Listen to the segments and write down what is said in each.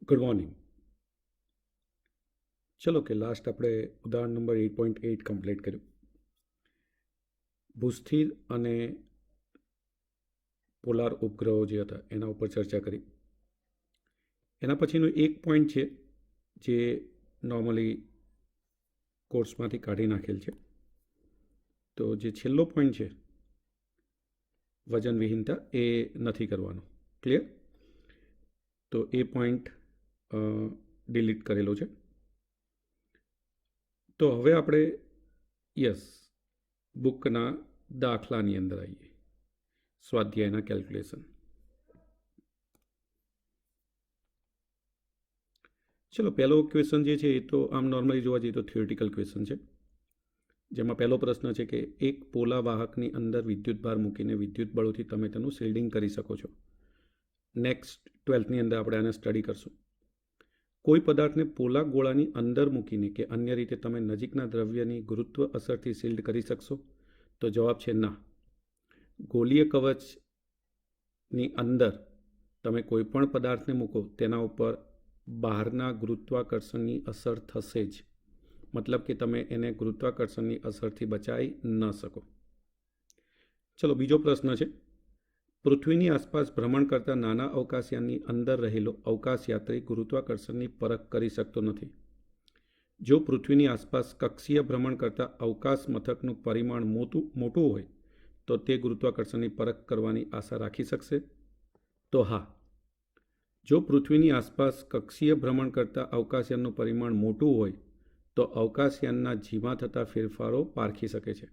Good morning. ચલો કે last આપણે ઉદાહરણ નંબર 8.8 કમ્પ્લીટ કર્યું. ભૂસ્થિર અને પોલાર ઉપગ્રહો જે હતા એના ઉપર ચર્ચા કરી. એના પછીનો એક પોઈન્ટ છે જે નોર્મલી કોર્સમાંથી કાઢી નાખેલ છે. તો જે છેલ્લો પોઈન્ટ છે વજન વિહીનતા એ નથી કરવાનો. ક્લિયર? તો એ પોઈન્ટ ડિલીટ કરેલો છે. તો હવે આપણે બુકના દાખલાની અંદર આવીએ, સ્વાધ્યાયના કેલ્ક્યુલેશન. ચલો, પહેલો ક્વેશ્ચન જે છે એ તો આમ નોર્મલી જોવા જઈએ તો થિયોરિટિકલ ક્વેશ્ચન છે, જેમાં પહેલો પ્રશ્ન છે કે એક પોલા વાહકની અંદર વિદ્યુત ભાર મૂકીને વિદ્યુત બળોથી તમે તેનું શિલ્ડિંગ કરી શકો છો. નેક્સ્ટ 12થની અંદર આપણે આને સ્ટડી કરશું. કોઈ પદાર્થને પોલા ગોળાની અંદર મૂકીને કે અન્ય રીતે તમે નજીકના દ્રવ્યની ગુરુત્વ અસરથી શિલ્ડ કરી શકશો? તો જવાબ છે ના. ગોલીય કવચની અંદર તમે કોઈ પણ પદાર્થને મૂકો તેના ઉપર બહારના ગુરુત્વાકર્ષણની અસર થશે જ. મતલબ કે તમે એને ગુરુત્વાકર્ષણની અસરથી બચાવી ન શકો. ચલો, બીજો પ્રશ્ન છે. પૃથ્વીની આસપાસ ભ્રમણ કરતા નાના અવકાશયાનની અંદર રહેલો અવકાશયાત્રી ગુરુત્વાકર્ષણની પરખ કરી શકતો નથી. જો પૃથ્વીની આસપાસ કક્ષીય ભ્રમણ કરતા અવકાશ મથકનું પરિમાણ મોટું હોય તો તે ગુરુત્વાકર્ષણની પરખ કરવાની આશા રાખી શકશે? તો હા. જો પૃથ્વીની આસપાસ કક્ષીય ભ્રમણ કરતા અવકાશયાનનું પરિમાણ મોટું હોય તો અવકાશયાનના જીમાં થતા ફેરફારો પારખી શકે છે.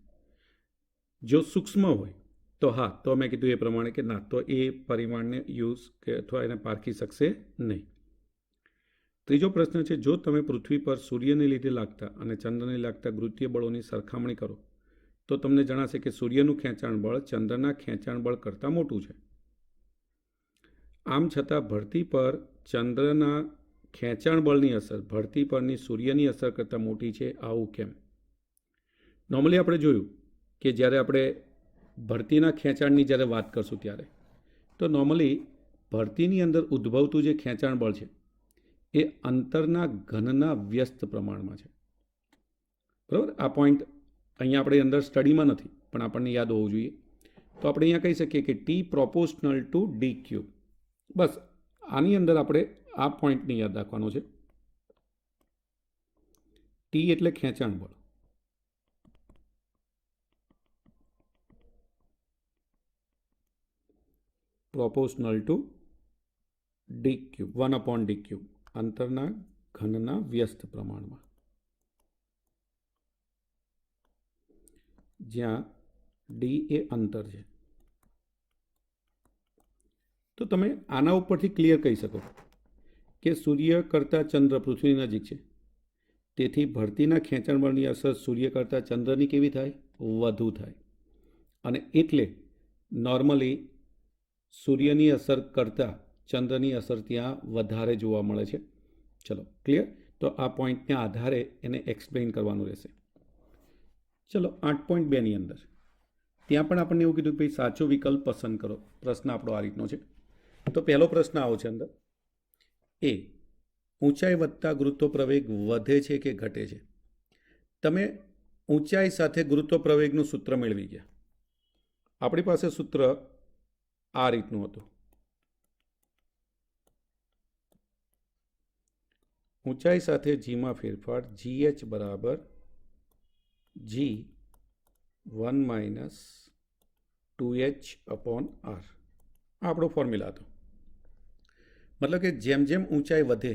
જો સૂક્ષ્મ હોય તો હા, તો મેં કીધું એ પ્રમાણે કે ના, તો એ પરિમાણને યુઝ કે અથવા એને પારખી શકશે નહીં. ત્રીજો પ્રશ્ન છે. જો તમે પૃથ્વી પર સૂર્યને લીધે લાગતા અને ચંદ્રને લાગતા ગુરુત્વીય બળોની સરખામણી કરો તો તમને જણાશે કે સૂર્યનું ખેંચાણ બળ ચંદ્રના ખેંચાણ બળ કરતાં મોટું છે. આમ છતાં ભરતી પર ચંદ્રના ખેંચાણ બળની અસર ભરતી પરની સૂર્યની અસર કરતાં મોટી છે. આવું કેમ? નોર્મલી આપણે જોયું કે જ્યારે આપણે ભરતીના ખેંચાણની જ્યારે વાત કરશું ત્યારે તો નોર્મલી ભરતીની અંદર ઉદ્ભવતું જે ખેંચાણ બળ છે એ અંતરના ઘનના વ્યસ્ત પ્રમાણમાં છે. બરાબર? આ પોઈન્ટ અહીંયા આપણે અંદર સ્ટડીમાં નથી, પણ આપણને યાદ હોવું જોઈએ. તો આપણે અહીંયા કહી શકીએ કે T proportional to D cube. બસ આની અંદર આપણે આ પોઈન્ટને યાદ રાખવાનો છે. ટી એટલે ખેંચાણ બળ, proportional to D cube, 1/d cube, અંતરના ઘનના વ્યસ્ત પ્રમાણમાં, જ્યાં ડી એ અંતર છે. તો તમે આના ઉપરથી ક્લિયર કહી શકો કે સૂર્ય કરતાં ચંદ્ર પૃથ્વીની નજીક છે, તેથી ભરતીના ખેંચાણ બળની અસર સૂર્ય કરતાં ચંદ્રની કેવી થાય? વધુ થાય. અને એટલે નોર્મલી સૂર્યની અસર કરતાં ચંદ્રની અસર ત્યાં વધારે જોવા મળે છે. ચલો, ક્લિયર? તો આ પોઈન્ટના આધારે એને એક્સપ્લેન કરવાનું રહેશે. ચલો, 8.2ની અંદર ત્યાં પણ આપણને એવું કીધું કે ભાઈ સાચો વિકલ્પ પસંદ કરો. પ્રશ્ન આપણો આ રીતનો છે. તો પહેલો પ્રશ્ન આવો છે અંદર. એ, ઊંચાઈ વધતા ગુરુત્વ પ્રવેગ વધે છે કે ઘટે છે? તમે ઊંચાઈ સાથે ગુરુત્વ પ્રવેગનું સૂત્ર મેળવી ગયા. આપણી પાસે સૂત્ર આ રીતનું હતું. ઊંચાઈ સાથે જીમાં ફેરફાર GH બરાબર G1 - 2h/r. આ આપણો ફોર્મ્યુલા હતો. મતલબ કે જેમ જેમ ઊંચાઈ વધે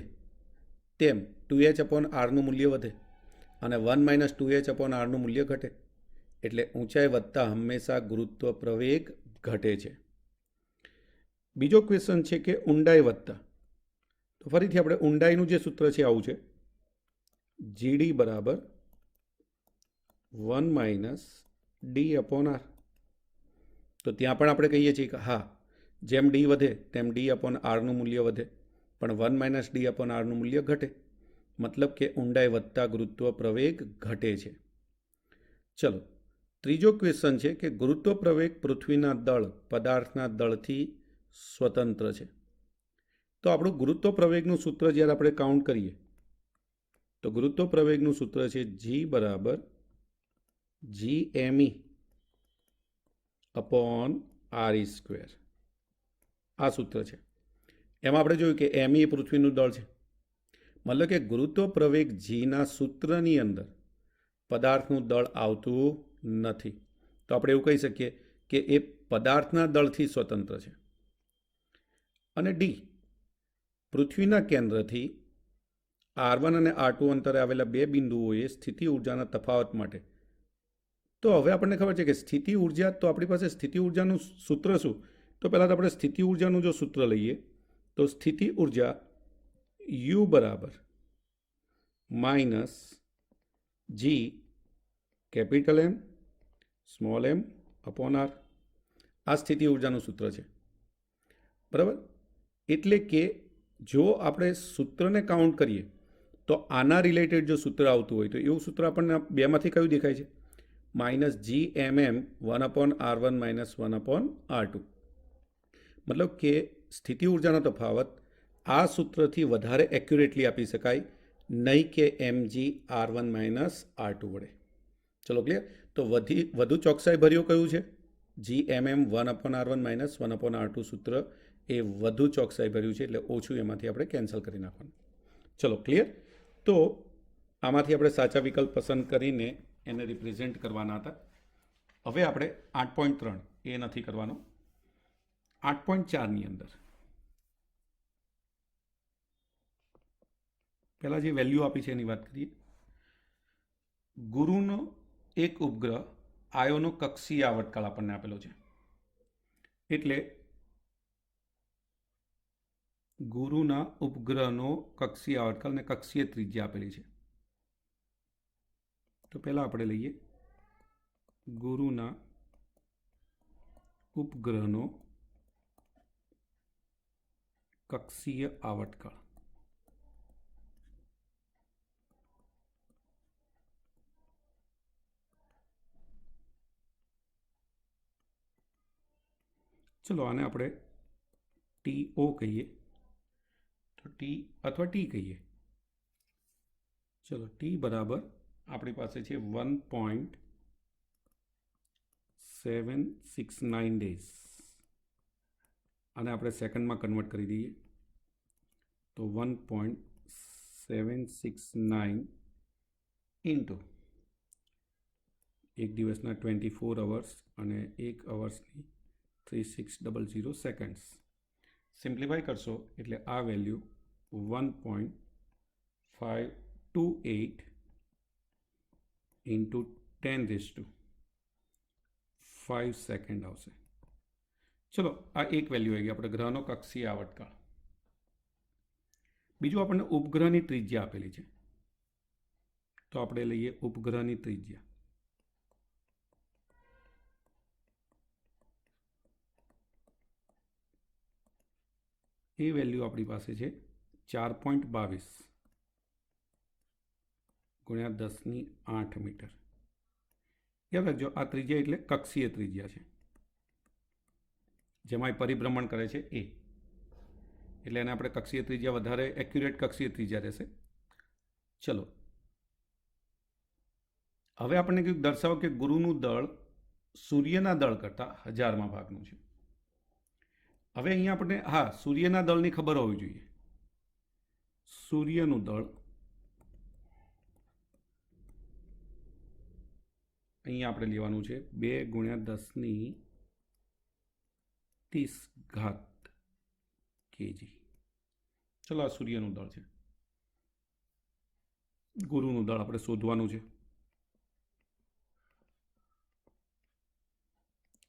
તેમ 2h/rનું મૂલ્ય વધે અને 1 - 2h/rનું મૂલ્ય ઘટે. એટલે ઊંચાઈ વધતા હંમેશા ગુરુત્વ પ્રવેગ ઘટે છે. બીજો ક્વેશ્ચન છે કે ઊંડાઈ વધતા. તો ફરીથી આપણે ઊંડાઈનું જે સૂત્ર છે આવું છે. GD બરાબર 1 - d/r. તો ત્યાં પણ આપણે કહીએ છીએ કે હા, જેમ ડી વધે તેમ d/rનું મૂલ્ય વધે, પણ 1 - d/rનું મૂલ્ય ઘટે. મતલબ કે ઊંડાઈ વધતા ગુરુત્વ પ્રવેગ ઘટે છે. ચલો, ત્રીજો ક્વેશ્ચન છે કે ગુરુત્વ પ્રવેગ પૃથ્વીના દળ પદાર્થના દળથી સ્વતંત્ર છે. તો આપણું ગુરુત્વ પ્રવેગનું સૂત્ર જ્યારે આપણે કાઉન્ટ કરીએ તો ગુરુત્વ પ્રવેગનું સૂત્ર છે જી બરાબર GME અપોન RE સ્ક્વેર. આ સૂત્ર છે. એમાં આપણે જોયું કે ME એ પૃથ્વીનું દળ છે. મતલબ કે ગુરુત્વ પ્રવેગ જીના સૂત્રની અંદર પદાર્થનું દળ આવતું નથી. તો આપણે એવું કહી શકીએ કે એ પદાર્થના દળથી સ્વતંત્ર છે. અને ડી, પૃથ્વીના કેન્દ્રથી R1 અને R2 અંતરે આવેલા બે બિંદુઓએ સ્થિતિ ઉર્જાના તફાવત માટે. તો હવે આપણને ખબર છે કે સ્થિતિ ઉર્જા, તો આપણી પાસે સ્થિતિ ઉર્જાનું સૂત્ર શું? તો પહેલાં તો આપણે સ્થિતિ ઉર્જાનું જો સૂત્ર લઈએ તો સ્થિતિ ઉર્જા U બરાબર minus G capital M small m upon R. આ સ્થિતિ ઉર્જાનું સૂત્ર છે, બરાબર. એટલે કે જો આપણે સૂત્રને કાઉન્ટ કરીએ તો આના રિલેટેડ જો સૂત્ર આવતું હોય તો એવું સૂત્ર આપણને બેમાંથી કયું દેખાય છે? Minus GMM 1/R1 minus 1/R2. મતલબ કે સ્થિતિ ઉર્જાનો તફાવત આ સૂત્રથી વધારે એક્યુરેટલી આપી શકાય, નહીં કે mg R1 માઇનસ R2 વડે. ચલો ક્લિયર? તો વધુ ચોકસાઈ ભર્યું કયું છે? GMM 1/R1 માઇનસ 1/R2 સૂત્ર એ વધુ ચોકસાઈ ભર્યું છે, એટલે ઓછું એમાંથી આપણે કેન્સલ કરી નાખવાનું. ચલો ક્લિયર? તો આમાંથી આપણે સાચા વિકલ્પ પસંદ કરીને એને રિપ્રેઝેન્ટ કરવાના હતા. હવે આપણે 8.3 એ નથી કરવાનો. 8.4ની અંદર પહેલાં જે વેલ્યુ આપી છે એની વાત કરીએ. ગુરુનો એક ઉપગ્રહ આયોનો કક્ષીય આવર્તકાળ આપણને આપેલો છે. એટલે ગુરુના ઉપગ્રહનો કક્ષીય આવર્તકાળ અને કક્ષીય ત્રિજ્યા આપેલી છે. તો પહેલાં આપણે લઈએ ગુરુના ઉપગ્રહનો કક્ષીય આવર્તકાળ. ચલો આને આપણે TO કહીએ, તો ટી અથવા ટી કહીએ. ચલો ટી બરાબર આપણી પાસે છે 1.769 ડેઝ. આને આપણે સેકન્ડમાં કન્વર્ટ કરી દઈએ તો 1.769 ઇન્ટુ એક દિવસના 24 અવર્સ અને એક અવર્સની 3600 સેકન્ડ્સ. સિમ્પ્લિફાઈ કરશો એટલે આ વેલ્યુ 1.528 ઇન્ટુ 10⁵ સેકન્ડ આવશે. ચલો આ એક વેલ્યુ આવી ગઈ આપણે ગ્રહનો કક્ષીય આવર્તકાળ. બીજું આપણને ઉપગ્રહની ત્રિજ્યા આપેલી છે, તો આપણે લઈએ ઉપગ્રહની ત્રિજ્યા. એ વેલ્યુ આપણી પાસે છે 4.22 ગુણ્યા 10⁸ મીટર. યાદ રાખજો આ ત્રિજ્યા એટલે કક્ષીય ત્રિજ્યા છે, જેમાં પરિભ્રમણ કરે છે એ, એટલે એને આપણે કક્ષીય ત્રિજ્યા વધારે એક્યુરેટ કક્ષીય ત્રિજ્યા રહેશે. ચલો હવે આપણને કીધું દર્શાવો કે ગુરુનું દળ સૂર્યના દળ કરતાં 1000માં ભાગનું છે. હવે અહીંયા આપણે સૂર્યના દળની ખબર હોવી જોઈએ. સૂર્યનું દળ અહીંયા આપણે લેવાનું છે 2 × 10⁻30 kg. ચલો આ સૂર્યનું દળ છે. ગુરુનું દળ આપણે શોધવાનું છે.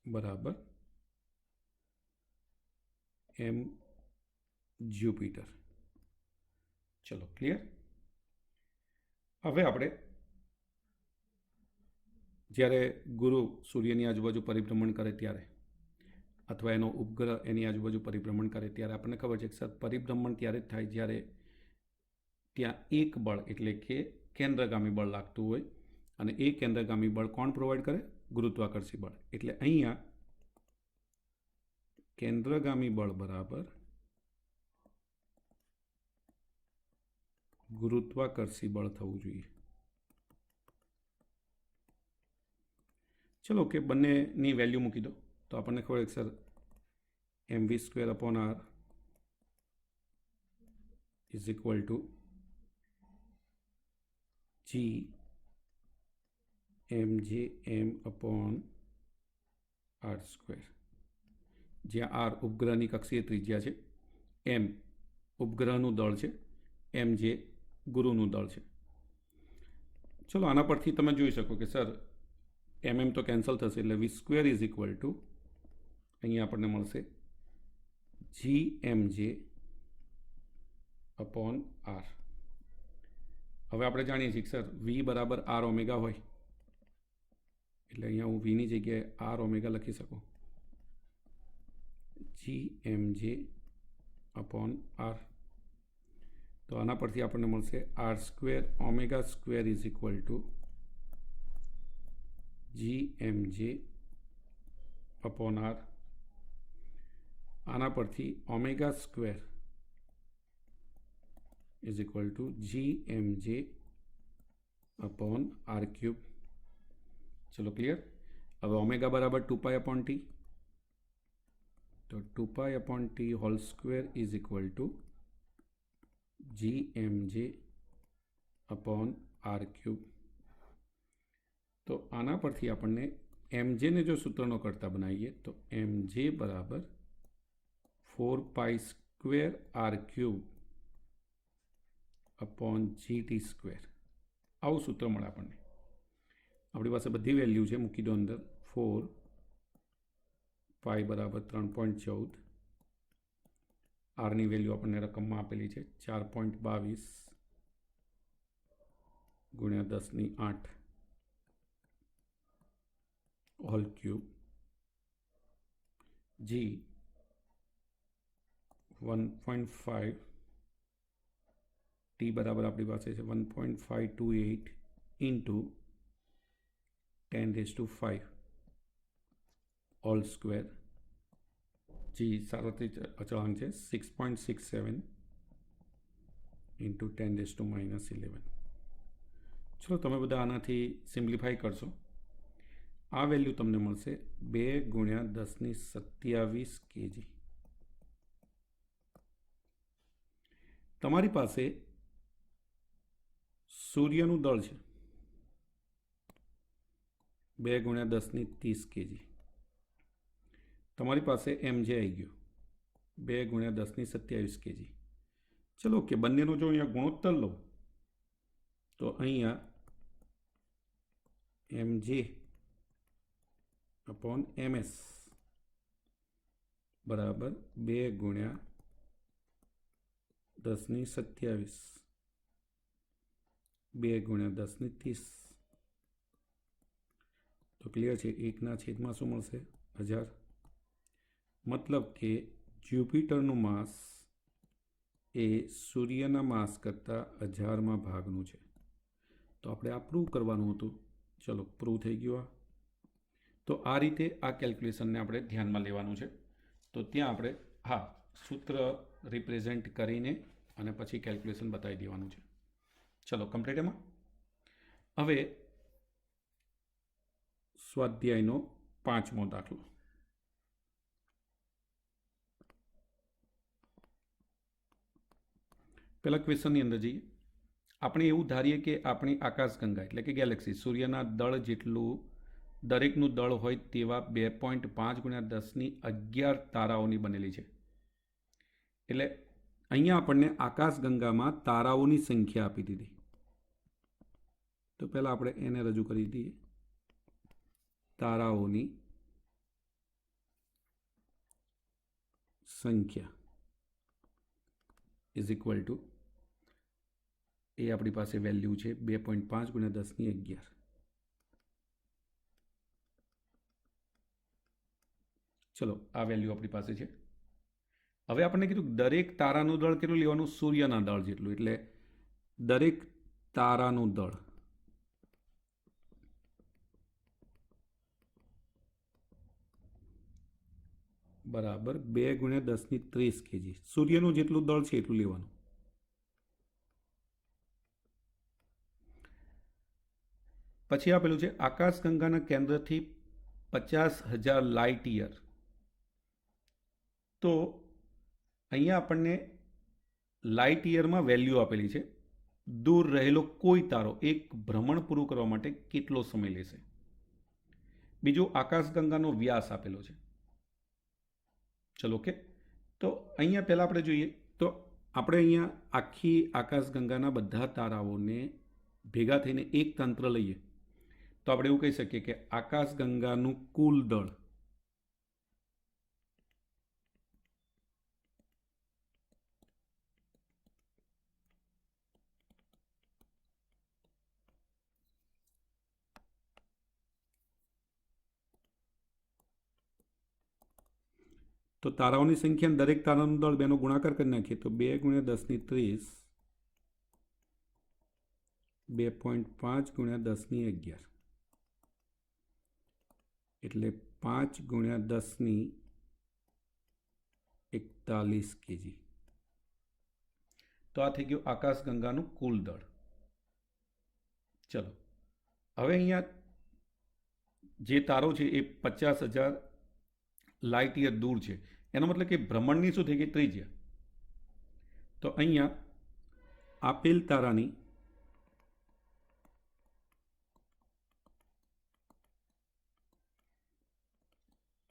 બરાબર m જ્યુપિટર. ચલો ક્લિયર? હવે આપણે જ્યારે ગુરુ સૂર્યની આજુબાજુ પરિભ્રમણ કરે ત્યારે, અથવા એનો ઉપગ્રહ એની આજુબાજુ પરિભ્રમણ કરે ત્યારે આપણને ખબર છે કે સર પરિભ્રમણ ત્યારે જ થાય જ્યારે ત્યાં એક બળ એટલે કે કેન્દ્રગામી બળ લાગતું હોય, અને એ કેન્દ્રગામી બળ કોણ પ્રોવાઈડ કરે? ગુરુત્વાકર્ષી બળ. એટલે અહીંયા કેન્દ્રગામી બળ બરાબર ગુરુત્વાકર્ષી બળ થવું જોઈએ. ચલો કે બંનેની વેલ્યુ મૂકી દો તો આપણને ખબર કે sir mv²/r is equal to g mj/m/r², જ્યાં r ઉપગ્રહની કક્ષીય ત્રિજ્યા છે, m ઉપગ્રહનું દળ છે, mj ગુરુનું દળ છે. ચલો આના પરથી તમે જોઈ શકો કે સર તો કેન્સલ થશે એટલે v² ઇઝ ઇક્વલ ટુ અહીંયા આપણને મળશે gmj/r. હવે આપણે જાણીએ છીએ કે સર v બરાબર r ઓમેગા હોય એટલે અહીંયા હું vની જગ્યાએ r ઓમેગા લખી શકું, gmj/r. તો આના પરથી આપણને મળશે r² ω² is equal to gmj/r. આના પરથી ω² ઇઝ ઇક્વલ ટુ gmj/r³. ચલો ક્લિયર. હવે ઓમેગા બરાબર 2π/t, તો 2π/t² is equal to gmj/r³. તો આના પરથી આપણને mjને જો સૂત્રનો કરતા બનાવીએ તો mj બરાબર 4π²r³/gt². આવું સૂત્ર મળે આપણને. આપણી પાસે બધી વેલ્યુ છે, મૂકી દો અંદર. 4π બરાબર 3.14, આરની વેલ્યુ આપણને રકમમાં આપેલી છે 4.22 ગુણ્યા 10⁸ હોલ ક્યુબ, g 1.5, t બરાબર આપણી પાસે છે 1.528 ઇન્ટુ 10⁵ હોલ સ્ક્વેર, g સાર્વત્રિક અચળાંક છે 6.67 ઇન્ટુ 10⁻11. ચલો તમે બધા આનાથી સિમ્પ્લિફાઈ કરશો. આ વેલ્યુ તમને મળશે 2 ગુણ્યા 10⁻27 kg. તમારી પાસે સૂર્યનું દળ છે 2 ગુણ્યા 10⁻30 kg. તમારી પાસે mj આવી ગયો 2 ગુણ્યા 10⁻27 kg. ચલો કે બંનેનો જો અહીંયા ગુણોત્તર લો તો અહીંયા mj/ms બરાબર 2 ગુણ્યા 10⁻27, 2 ગુણ્યા 10⁻30. તો ક્લિયર છે. 1/1000 શું મળશે? 1000. મતલબ કે જ્યુપિટરનું માસ એ સૂર્યના માસ કરતાં 1000માં ભાગનું છે. તો આપણે આ પ્રૂવ કરવાનું હતું. ચલો પ્રૂવ થઈ ગયું. તો આ રીતે આ કેલ્ક્યુલેશનને આપણે ધ્યાનમાં લેવાનું છે. તો ત્યાં આપણે સૂત્ર રિપ્રેઝેન્ટ કરીને અને પછી કેલ્ક્યુલેશન બતાવી દેવાનું છે. ચલો કમ્પ્લીટ. એમાં હવે સ્વાધ્યાયનો 5મો દાખલો. પહેલા ક્વેશ્ચનની અંદર જઈએ. આપણે એવું ધારીએ કે આપણી આકાશગંગા એટલે કે ગેલેક્સી સૂર્યના દળ જેટલું દરેકનું દળ હોય તેવા 2.5 ગુણ્યા 10⁻11 તારાઓની બનેલી છે. એટલે અહીંયા આપણને આકાશગંગામાં તારાઓની સંખ્યા આપી દીધી. તો પહેલાં આપણે એને રજૂ કરી દઈએ. તારાઓની સંખ્યા ઇઝ ઇક્વલ ટુ એ આપણી પાસે વેલ્યુ છે 2.5 ગુણ્યા 10⁻11. ચલો આ વેલ્યુ આપણી પાસે છે. હવે આપણને કીધું દરેક તારાનું દળ કેટલું લેવાનું? સૂર્યના દળ જેટલું. એટલે દરેક તારાનું દળ બરાબર 2 ગુણ્યા 10⁻30 kg. સૂર્યનું જેટલું દળ છે એટલું લેવાનું. પછી આપેલું છે આકાશગંગાના કેન્દ્રથી 50,000 લાઇટ યર. તો અહીંયા આપણને લાઇટ યરમાં વેલ્યુ આપેલી છે. દૂર રહેલો કોઈ તારો એક ભ્રમણ પૂરું કરવા માટે કેટલો સમય લેશે. બીજું આકાશગંગાનો વ્યાસ આપેલો છે. ચલો ઓકે. તો અહીંયા પહેલાં આપણે જોઈએ તો આપણે અહીંયા આખી આકાશગંગાના બધા તારાઓને ભેગા થઈને એક તંત્ર લઈએ તો આપણે એવું કહી શકીએ કે આકાશગંગાનું કુલ દળ તો તારાઓની સંખ્યા દરેક તારાનું દળ બેનો ગુણાકાર કરી નાખીએ તો 2 × 10⁻30 2.5 × 10⁻11 એટલે 5 × 10⁻41 kg. તો આ થઈ ગયું આકાશગંગાનું કુલ દળ. ચલો હવે અહીંયા જે તારો છે એ 50,000 લાઇટ યર દૂર છે. એનો મતલબ કે ભ્રમણની શું થઈ ગઈ ત્રિજ્યા. તો અહીંયા આપેલ તારાની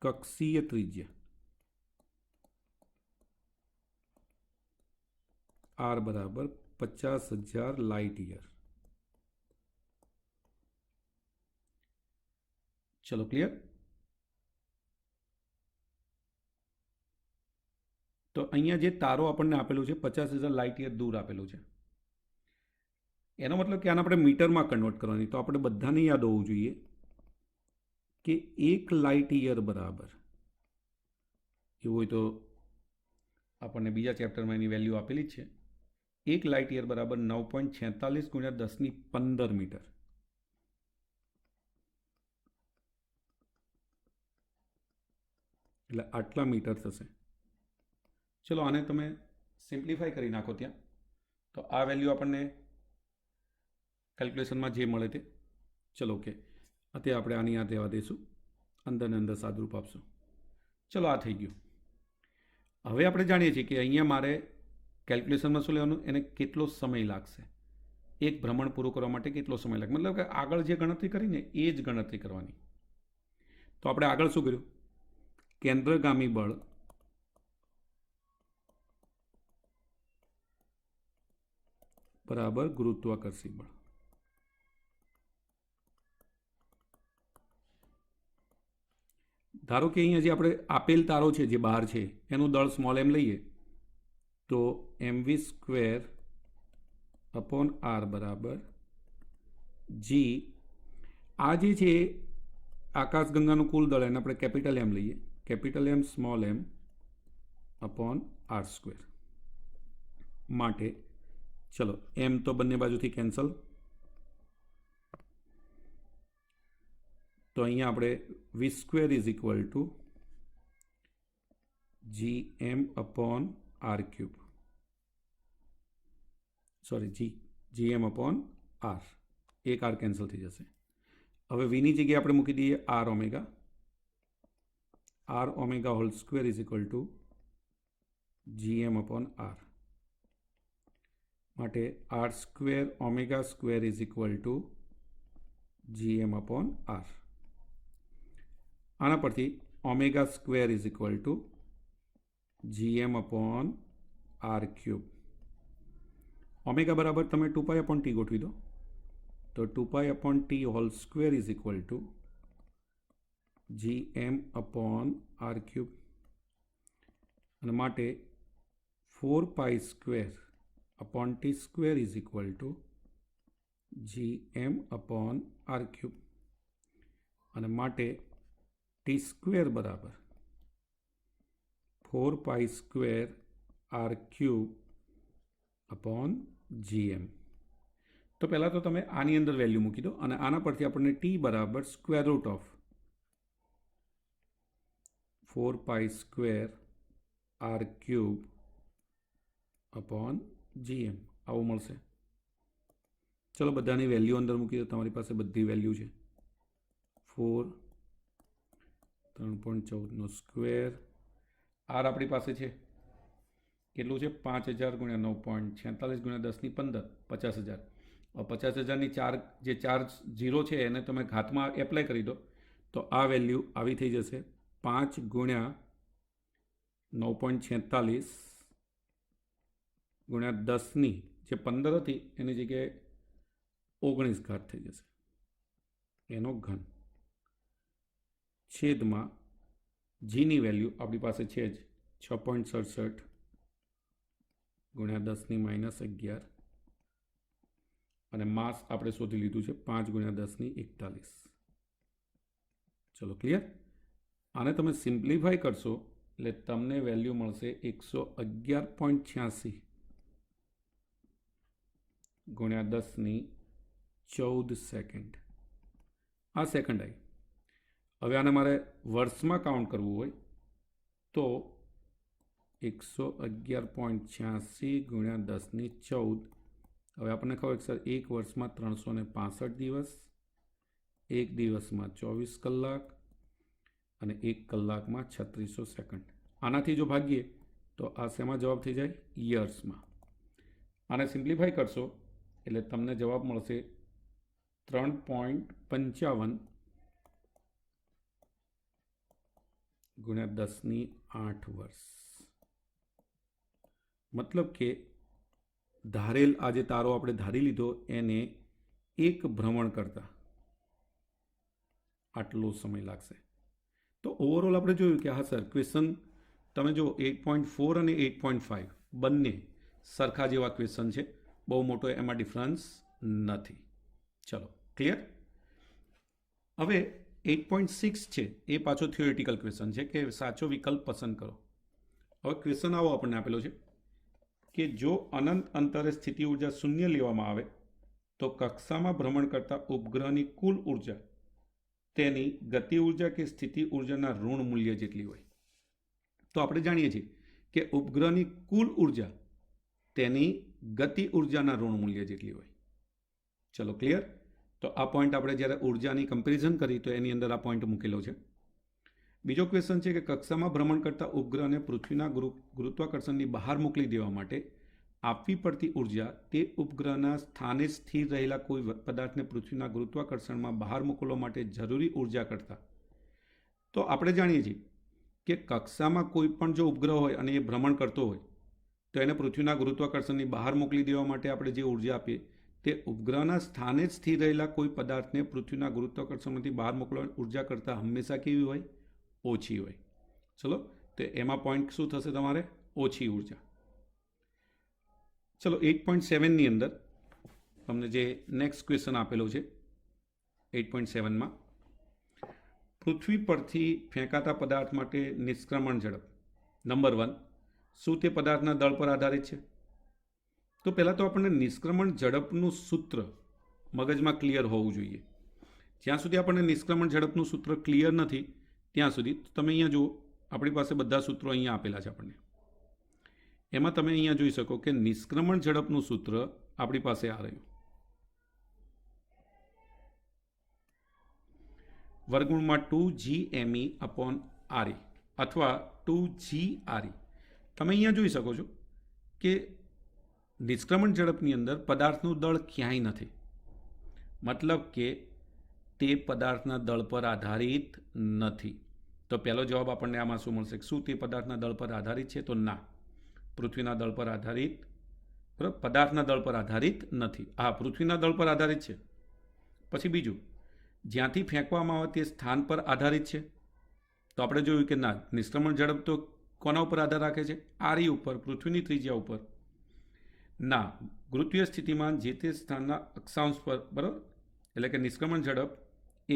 કક્ષીય ત્રિજ્યા R બરાબર 50,000 લાઇટ યર. ચલો ક્લિયર. તો અહીંયા જે તારો આપણને આપેલું છે 50,000 લાઇટ યર દૂર આપેલું છે. એનો મતલબ કે આને આપણે મીટરમાં કન્વર્ટ કરવાની. તો આપણે બધાને યાદ હોવું જોઈએ કે 1 લાઇટ યર બરાબર એવું હોય તો આપણને બીજા ચેપ્ટરમાં એની વેલ્યુ આપેલી જ છે. 1 લાઇટ યર બરાબર 9.46 × 10⁻15 મીટર. એટલે આટલા મીટર થશે. ચલો આને તમે સિમ્પ્લિફાઈ કરી નાખો ત્યાં તો આ વેલ્યુ આપણને કેલ્ક્યુલેશનમાં જે મળે તે. ચલો ઓકે. અત્યારે આપણે આની આ રહેવા દઈશું, અંદરને અંદર સાદરૂપ આપશું. ચલો આ થઈ ગયું. હવે આપણે જાણીએ છીએ કે અહીંયા મારે કેલ્ક્યુલેશનમાં શું લેવાનું, એને કેટલો સમય લાગશે, એક ભ્રમણ પૂરું કરવા માટે કેટલો સમય લાગે. મતલબ કે આગળ જે ગણતરી કરીને એ જ ગણતરી કરવાની. તો આપણે આગળ શું કર્યું, કેન્દ્રગામી બળ બરાબર ગુરુત્વાકર્ષી બળ. ધારો કે અહીંયા જે આપણે આપેલ તારો છે જે બહાર છે એનું દળ સ્મોલ એમ લઈએ તો mv²/r બરાબર જી. આ જે છે આકાશગંગાનું કુલ દળ એને આપણે કેપિટલ એમ લઈએ, કેપિટલ એમ સ્મોલ એમ r². માટે ચલો એમ તો બંને બાજુથી કેન્સલ. તો અહીંયા આપણે v² = gm/r³. Sorry gm/r. એક r કેન્સલ થઈ જશે. હવે વીની જગ્યાએ આપણે મૂકી દઈએ r omega. r omega whole square = gm/r. માટે r² ઓમેગા સ્ક્વેર = gm/r. આના પરથી ઓમેગા સ્ક્વેર = gm/r³. ઓમેગા બરાબર તમે 2π/t ગોઠવી દો તો 2π/t હોલ સ્ક્વેર = gm/r³. અને માટે 4π²/t² = gm/r³. અને માટે t² બરાબર 4π²r³/gm. તો પહેલાં તો તમે આની અંદર વેલ્યુ મૂકી દો અને આના પરથી આપણને t બરાબર √4π²r³/gm આવું મળશે. ચલો બધાની વેલ્યુ અંદર મૂકી દો. તમારી પાસે બધી વેલ્યુ છે. 4 3.14નો સ્ક્વેર. આર આપણી પાસે છે કેટલું છે? 5000 ગુણ્યા 9.46 ગુણ્યા 10 ની 15, 50,000. 50,000ની જે ચાર ઝીરો છે એને તમે ઘાતમાં એપ્લાય કરી દો તો આ વેલ્યુ આવી થઈ જશે 5 ગુણ્યા 9.46 ગુણ્યા 10ની જે 15 હતી એની જગ્યાએ 19 ઘાત થઈ જશે, એનો ઘન, છેદમાં જીની વેલ્યુ આપણી પાસે છે જ 6.67 ગુણ્યા 10ની -11 અને માસ આપણે શોધી લીધું છે 5 ગુણ્યા 10ની 41. ચલો ક્લિયર? આને તમે સિમ્પ્લિફાઈ કરશો એટલે તમને વેલ્યુ મળશે 111.86 ગુણ્યા 10ની 14 સેકન્ડ. આ સેકન્ડ આવી. હવે આને મારે વર્ષમાં કાઉન્ટ કરવું હોય તો 111.86 ગુણ્યા 10ની 14. હવે આપણને ખબર કે સર એક વર્ષમાં 365 દિવસ, એક દિવસમાં 24 કલાક અને એક કલાકમાં 3600 સેકન્ડ. આનાથી જો ભાગીએ તો આ શેમાં જવાબ થઈ જાય? યર્સમાં. આને સિમ્પ્લિફાઈ કરશો એટલે તમને જવાબ મળશે 3.55 ગુણ્યા 10ની 8 વર્ષ. મતલબ કે ધારેલ આ જે તારો આપણે ધારી લીધો એને એક ભ્રમણ કરતા આટલો સમય લાગશે. તો ઓવરઓલ આપણે જોયું કે હા સર ક્વેશ્ચન તમે જો 8.4 અને 8.5 બંને સરખા જેવા ક્વેશ્ચન છે, બહુ મોટો એમાં ડિફરન્સ નથી. ચલો ક્લિયર? હવે 8.6 છે એ પાછો થિયોરિટિકલ ક્વેશ્ચન છે કે સાચો વિકલ્પ પસંદ કરો. હવે ક્વેશ્ચન આવો આપણને આપેલો છે કે જો અનંત અંતરે સ્થિતિ ઉર્જા શૂન્ય લેવામાં આવે તો કક્ષામાં ભ્રમણ કરતા ઉપગ્રહની કુલ ઉર્જા તેની ગતિ ઉર્જા કે સ્થિતિ ઉર્જાના ઋણ મૂલ્ય જેટલી હોય. તો આપણે જાણીએ છીએ કે ઉપગ્રહની કુલ ઉર્જા તેની ગતિ ઉર્જાના ઋણ મૂલ્ય જેટલી હોય. ચલો ક્લિયર? તો આ પોઈન્ટ આપણે જ્યારે ઉર્જાની કમ્પેરિઝન કરી તો એની અંદર આ પોઈન્ટ મૂકેલો છે. બીજો ક્વેશ્ચન છે કે કક્ષામાં ભ્રમણ કરતા ઉપગ્રહને પૃથ્વીના ગુરુત્વાકર્ષણની બહાર મોકલી દેવા માટે આપવી પડતી ઉર્જા તે ઉપગ્રહના સ્થાને સ્થિર રહેલા કોઈ પદાર્થને પૃથ્વીના ગુરુત્વાકર્ષણમાં બહાર મોકલવા માટે જરૂરી ઉર્જા કરતાં. તો આપણે જાણીએ છીએ કે કક્ષામાં કોઈ પણ જો ઉપગ્રહ હોય અને એ ભ્રમણ કરતો હોય તો એને પૃથ્વીના ગુરુત્વાકર્ષણની બહાર મોકલી દેવા માટે આપણે જે ઉર્જા આપીએ તે ઉપગ્રહના સ્થાને જ સ્થિર રહેલા કોઈ પદાર્થને પૃથ્વીના ગુરુત્વાકર્ષણમાંથી બહાર મોકલવાની ઉર્જા કરતાં હંમેશા કેવી હોય? ઓછી હોય. ચલો તો એમાં પોઈન્ટ શું થશે તમારે? ઓછી ઉર્જા. ચલો 8.7ની અંદર તમને જે નેક્સ્ટ ક્વેશ્ચન આપેલો છે 8.7માં પૃથ્વી પરથી ફેંકાતા પદાર્થ માટે નિષ્ક્રમણ ઝડપ નંબર 1 શું તે પદાર્થના દળ પર આધારિત છે? તો પહેલાં તો આપણને નિષ્ક્રમણ ઝડપનું સૂત્ર મગજમાં ક્લિયર હોવું જોઈએ. જ્યાં સુધી આપણને નિષ્ક્રમણ ઝડપનું સૂત્ર ક્લિયર નથી ત્યાં સુધી તમે અહીંયા જુઓ આપણી પાસે બધા સૂત્રો અહીંયા આપેલા છે આપણને. એમાં તમે અહીંયા જોઈ શકો કે નિષ્ક્રમણ ઝડપનું સૂત્ર આપણી પાસે આ રહ્યું વર્ગમૂળમાં 2gme/re અથવા 2gre. તમે અહીંયા જોઈ શકો છો કે નિષ્ક્રમણ ઝડપની અંદર પદાર્થનું દળ ક્યાંય નથી. મતલબ કે તે પદાર્થના દળ પર આધારિત નથી. તો પહેલો જવાબ આપણને આમાં શું મળશે? શું તે પદાર્થના દળ પર આધારિત છે? તો ના, પૃથ્વીના દળ પર આધારિત, બરાબર, પદાર્થના દળ પર આધારિત નથી. હા, પૃથ્વીના દળ પર આધારિત છે. પછી બીજું, જ્યાંથી ફેંકવામાં આવે તે સ્થાન પર આધારિત છે. તો આપણે જોયું કે ના, નિષ્ક્રમણ ઝડપ તો કોના ઉપર આધાર રાખે છે? આરી ઉપર, પૃથ્વીની ત્રિજ્યા ઉપર. ના, ગુરુત્વીય સ્થિતિમાં જે તે સ્થાનના અક્ષાંશ પર, બરાબર, એટલે કે નિષ્ક્રમણ ઝડપ એ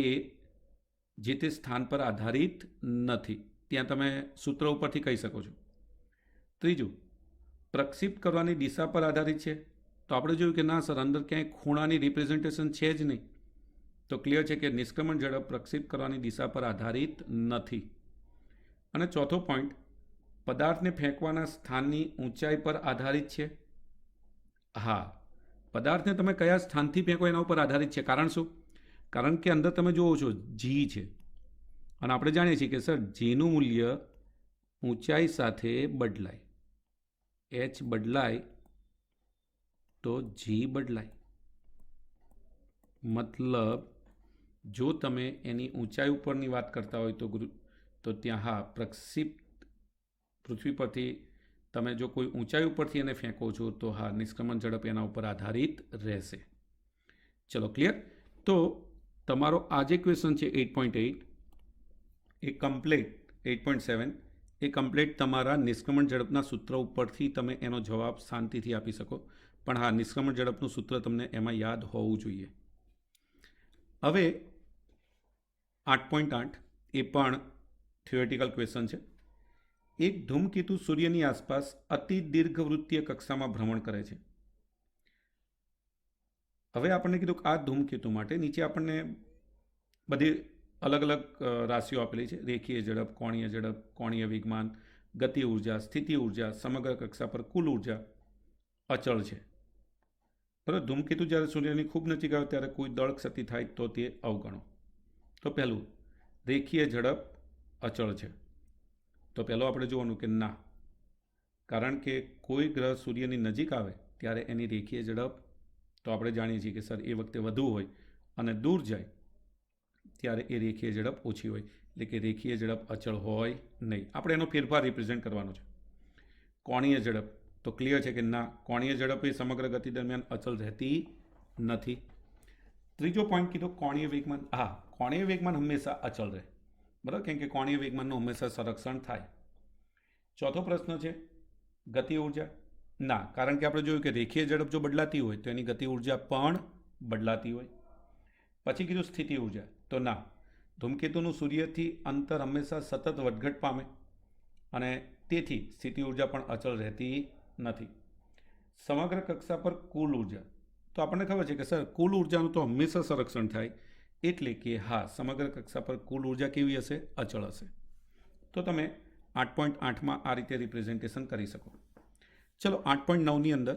જે તે સ્થાન પર આધારિત નથી. ત્યાં તમે સૂત્ર ઉપરથી કહી શકો છો. ત્રીજું, પ્રક્ષિપ્ત કરવાની દિશા પર આધારિત છે. તો આપણે જોયું કે ના સર, અંદર ક્યાંય ખૂણાની રિપ્રેઝન્ટેશન છે જ નહીં. તો ક્લિયર છે કે નિષ્ક્રમણ ઝડપ પ્રક્ષિપ્ત કરવાની દિશા પર આધારિત નથી. અને ચોથો પોઈન્ટ, પદાર્થને ફેંકવાના સ્થાનની ઊંચાઈ પર આધારિત છે. હા, પદાર્થને તમે કયા સ્થાનથી ફેંકો એના ઉપર આધારિત છે. કારણ શું? કારણ કે અંદર તમે જુઓ છો જી છે અને આપણે જાણીએ છીએ કે સર જીનું મૂલ્ય ઊંચાઈ સાથે બદલાય. એચ બદલાય તો જી બદલાય. મતલબ જો તમે એની ઊંચાઈ ઉપરની વાત કરતા હોય તો ત્યાં હા પ્રક્ષિપ્ત પૃથ્વી પરથી તમે જો કોઈ ઊંચાઈ ઉપરથી એને ફેંકો છો તો હા નિષ્ક્રમણ ઝડપ એના ઉપર આધારિત રહેશે. ચલો ક્લિયર. તો તમારો આ જે ક્વેશ્ચન છે 8.8 એ કમ્પ્લીટ 8.7 એ કમ્પ્લીટ તમારા નિષ્ક્રમણ ઝડપના સૂત્ર ઉપરથી તમે એનો જવાબ શાંતિથી આપી શકો. પણ હા નિષ્ક્રમણ ઝડપનું સૂત્ર તમને એમાં યાદ હોવું જોઈએ. હવે 8.8 એ પણ થિયોરેટિકલ ક્વેશ્ચન છે. એક ધૂમકેતુ સૂર્યની આસપાસ અતિ દીર્ઘવૃત્તીય કક્ષામાં ભ્રમણ કરે છે. હવે આપણને કીધું કે આ ધૂમકેતુ માટે નીચે આપણને બધી અલગ અલગ રાશિઓ આપેલી છે. રેખીય ઝડપ, કોણીય ઝડપ, કોણીય વેગમાન, ગતિ ઉર્જા, સ્થિતિ ઉર્જા, સમગ્ર કક્ષા પર કુલ ઉર્જા અચળ છે. બરાબર. ધૂમકેતુ જ્યારે સૂર્યની ખૂબ નજીક આવે ત્યારે કોઈ દળ ક્ષતિ થાય તો તે અવગણો. તો પહેલું રેખીય ઝડપ અચળ છે. તો પહેલો આપણે જોવાનું કે ના, કારણ કે કોઈ ગ્રહ સૂર્યની નજીક આવે ત્યારે એની રેખીય ઝડપ તો આપણે જાણીએ છીએ કે સર એ વખતે વધુ હોય અને દૂર જાય ત્યારે એ રેખીય ઝડપ ઓછી હોય. એટલે કે રેખીય ઝડપ અચળ હોય નહીં. આપણે એનો ફેરફાર રિપ્રેઝેન્ટ કરવાનો છે. કોણીય ઝડપ તો ક્લિયર છે કે ના, કોણીય ઝડપ એ સમગ્ર ગતિ દરમિયાન અચળ રહેતી નથી. ત્રીજો પોઈન્ટ કીધો કોણીય વેગમાન. હા, કોણીય વેગમાન હંમેશા અચળ રહે. બરાબર, કેમ કે કોણીય વેગમાનનું હંમેશા સંરક્ષણ થાય. ચોથો પ્રશ્ન છે ગતિ ઉર્જા. ના, કારણ કે આપણે જોયું કે રેખીય ઝડપ જો બદલાતી હોય તો એની ગતિ ઉર્જા પણ બદલાતી હોય. પછી કીધું સ્થિતિ ઉર્જા. તો ના, ધૂમકેતુનું સૂર્યથી અંતર હંમેશા સતત વધઘટ પામે અને તેથી સ્થિતિ ઉર્જા પણ અચળ રહેતી નથી. સમગ્ર કક્ષા પર કુલ ઉર્જા. તો આપણને ખબર છે કે સર કુલ ઉર્જાનું તો હંમેશા સંરક્ષણ થાય. એટલે કે હા, સમગ્ર કક્ષા પર કુલ ઉર્જા કેવી હશે? અચળ હશે. તો તમે 8.8માં આ રીતે રિપ્રેઝેન્ટેશન કરી શકો. ચલો 8.9ની અંદર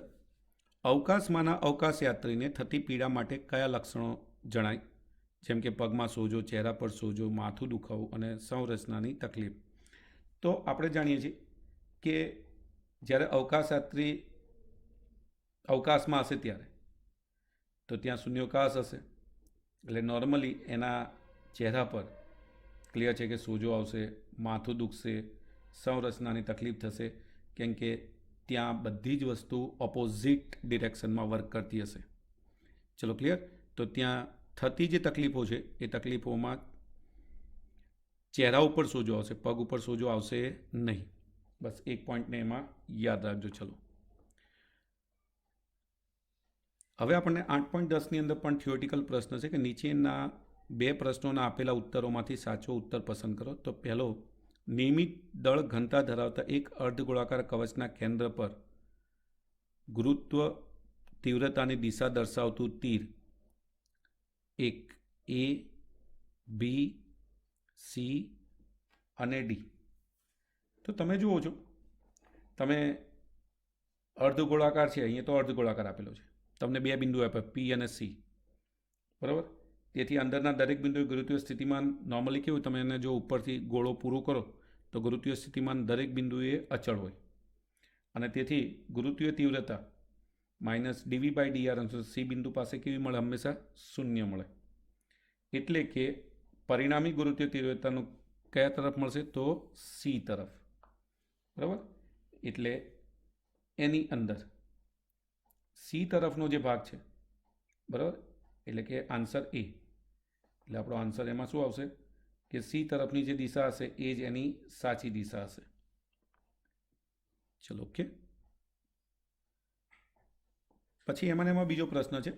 અવકાશમાંના અવકાશયાત્રીને થતી પીડા માટે કયા લક્ષણો જણાય? જેમ કે પગમાં સોજો, ચહેરા પર સોજો, માથું દુખાવું અને સંરચનાની તકલીફ. તો આપણે જાણીએ છીએ કે જ્યારે અવકાશયાત્રી અવકાશમાં હશે ત્યારે તો ત્યાં શૂન્યાવકાશ હશે. એટલે નોર્મલી એના ચહેરા પર ક્લિયર છે કે સોજો આવશે, માથું દુખશે, સંરચનાની તકલીફ થશે, કેમ કે ત્યાં બધી જ વસ્તુ ઓપોઝિટ ડિરેક્શનમાં વર્ક કરતી હશે. ચલો ક્લિયર. તો ત્યાં થતી જે તકલીફો છે એ તકલીફોમાં ચહેરા ઉપર સોજો આવશે, પગ ઉપર સોજો આવશે નહીં. બસ એક પોઈન્ટને એમાં યાદ રાખજો. ચલો હવે આપણને 8.10ની અંદર પણ થિયોરેટિકલ પ્રશ્ન છે કે નીચેના બે પ્રશ્નોના આપેલા ઉત્તરોમાંથી સાચો ઉત્તર પસંદ કરો. તો પહેલો, નિયમિત દળ ઘનતા ધરાવતા એક અર્ધગોળાકાર કવચના કેન્દ્ર પર ગુરુત્વ તીવ્રતાની દિશા દર્શાવતું તીર એક એ, બી, સી અને ડી. તો તમે જુઓ છો, તમે અર્ધગોળાકાર છે, અહીંયા તો અર્ધગોળાકાર આપેલો છે, તમને બે બિંદુ આપ્યા પી અને સી. બરાબર. તેથી અંદરના દરેક બિંદુએ ગુરુત્વીય સ્થિતિમાન નોર્મલી કેવું, તમે એને જો ઉપરથી ગોળો પૂરો કરો તો ગુરુત્વીય સ્થિતિમાન દરેક બિંદુએ અચળ હોય અને તેથી ગુરુત્વીય તીવ્રતા માઇનસ ડીવી બાય ડીઆર અંશ સી બિંદુ પાસે કેવી મળે? હંમેશા શૂન્ય મળે. એટલે કે પરિણામી ગુરુત્વીય તીવ્રતાનું કયા તરફ મળશે? તો સી તરફ. બરાબર. એટલે એની અંદર સી તરફનો જે ભાગ છે, બરાબર, એટલે કે આન્સર એ. એટલે આપણો આન્સર એમાં શું આવશે કે સી તરફની જે દિશા હશે એ જ એની સાચી દિશા હશે. ચલો ઓકે. પછી એમાં બીજો પ્રશ્ન છે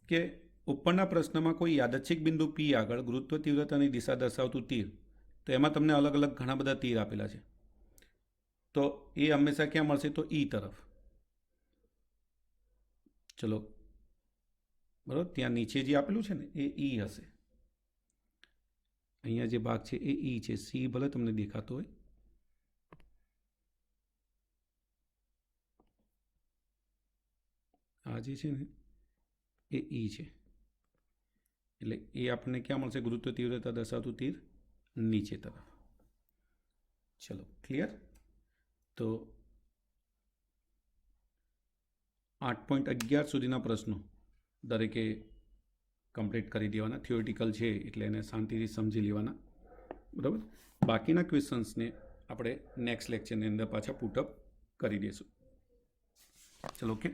કે ઉપરના પ્રશ્નમાં કોઈ યાદચ્છિક બિંદુ પી આગળ ગુરુત્વ તીવ્રતાની દિશા દર્શાવતું તીર. તો એમાં તમને અલગ અલગ ઘણા બધા તીર આપેલા છે. તો એ હંમેશા ક્યાં મળશે? તો ઈ તરફ. ચલો બરાબર, ત્યાં નીચે જે આપેલું છે ને એ ઈ હશે. અહીંયા જે ભાગ છે એ ઈ છે. સી ભલે તમને દેખાતો હોય. આ જે છે ને એ ઈ છે, એટલે એ આપણને ક્યાં મળશે? ગુરુત્વ તીવ્રતા દર્શાવતું તીર નીચે તરફ. ચલો ક્લિયર. તો 8.11 સુધીના પ્રશ્નો દરેકે કમ્પ્લીટ કરી દેવાના. થિયોરિટિકલ છે એટલે એને શાંતિથી સમજી લેવાના, બરાબર. બાકીના ક્વેશ્ચન્સને આપણે નેક્સ્ટ લેક્ચરની અંદર પાછા પુટઅપ કરી દઈશું. ચલો ઓકે.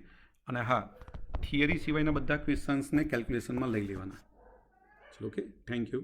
અને હા, થિયરી સિવાયના બધા ક્વેશ્ચન્સને કેલ્ક્યુલેશનમાં લઈ લેવાના. ચલો ઓકે, થેન્ક યુ.